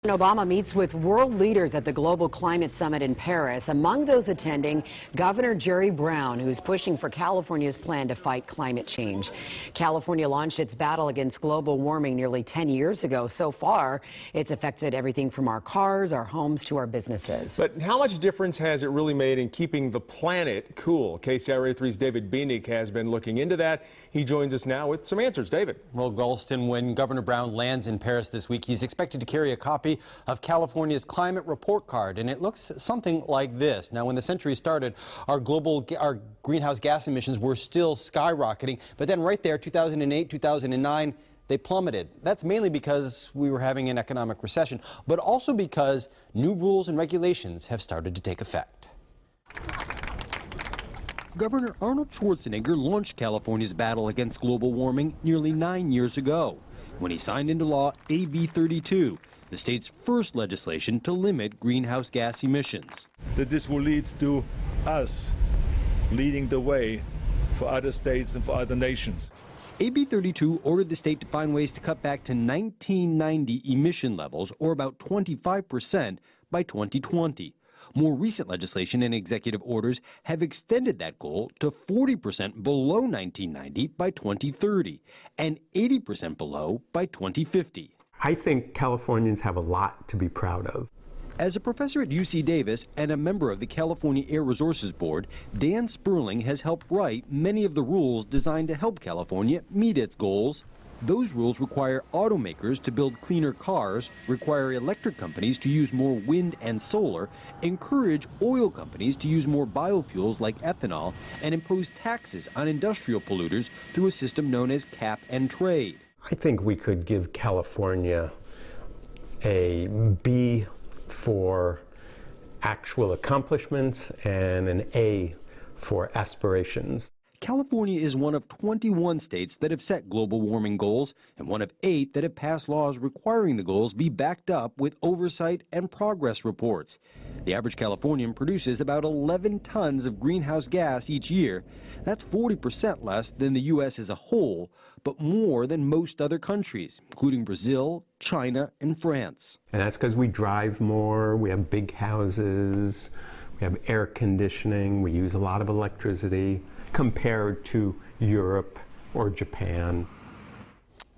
Obama meets with world leaders at the Global Climate Summit in Paris. Among those attending, Governor Jerry Brown, who's pushing for California's plan to fight climate change. California launched its battle against global warming nearly 10 years ago. So far, it's affected everything from our cars, our homes, to our businesses. But how much difference has it really made in keeping the planet cool? KCRA 3's David Bieniek has been looking into that. He joins us now with some answers. David. Well, Galston, when Governor Brown lands in Paris this week, he's expected to carry a copy of California's climate report card, and it looks something like this. Now, when the century started, our greenhouse gas emissions were still skyrocketing, but then right there, 2008, 2009, they plummeted. That's mainly because we were having an economic recession, but also because new rules and regulations have started to take effect. Governor Arnold Schwarzenegger launched California's battle against global warming nearly 9 years ago when he signed into law AB 32, the state's first legislation to limit greenhouse gas emissions. That this will lead to us leading the way for other states and for other nations. AB 32 ordered the state to find ways to cut back to 1990 emission levels, or about 25% by 2020. More recent legislation and executive orders have extended that goal to 40% below 1990 by 2030 and 80% below by 2050. I think Californians have a lot to be proud of. As a professor at UC Davis and a member of the California Air Resources Board, Dan Sperling has helped write many of the rules designed to help California meet its goals. Those rules require automakers to build cleaner cars, require electric companies to use more wind and solar, encourage oil companies to use more biofuels like ethanol, and impose taxes on industrial polluters through a system known as cap and trade. I think we could give California a B for actual accomplishments and an A for aspirations. California is one of 21 states that have set global warming goals and one of 8 that have passed laws requiring the goals be backed up with oversight and progress reports. The average Californian produces about 11 tons of greenhouse gas each year. That's 40% less than the U.S. as a whole, but more than most other countries, including Brazil, China, and France. And that's because we drive more, we have big houses, we have air conditioning, we use a lot of electricity compared to Europe or Japan.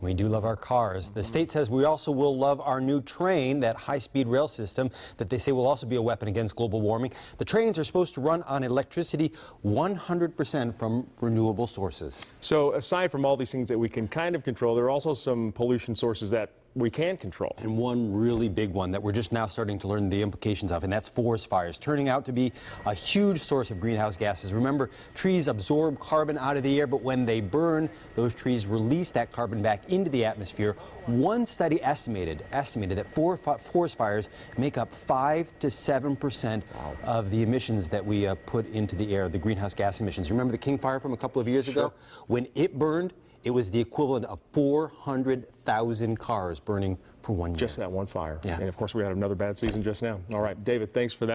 We do love our cars. The state says we also will love our new train, that high-speed rail system that they say will also be a weapon against global warming. The trains are supposed to run on electricity 100% from renewable sources. So aside from all these things that we can kind of control, there are also some pollution sources that we can control. And one really big one that we're just now starting to learn the implications of, and that's forest fires, turning out to be a huge source of greenhouse gases. Remember, trees absorb carbon out of the air, but when they burn, those trees release that carbon back into the atmosphere. One study estimated that forest fires make up 5 to 7% of the emissions that we put into the air, the greenhouse gas emissions. Remember the King Fire from a couple of years ago? When it burned, it was the equivalent of 400,000 cars burning for 1 year. Just that one fire. Yeah. And of course, we had another bad season just now. All right, David, thanks for that.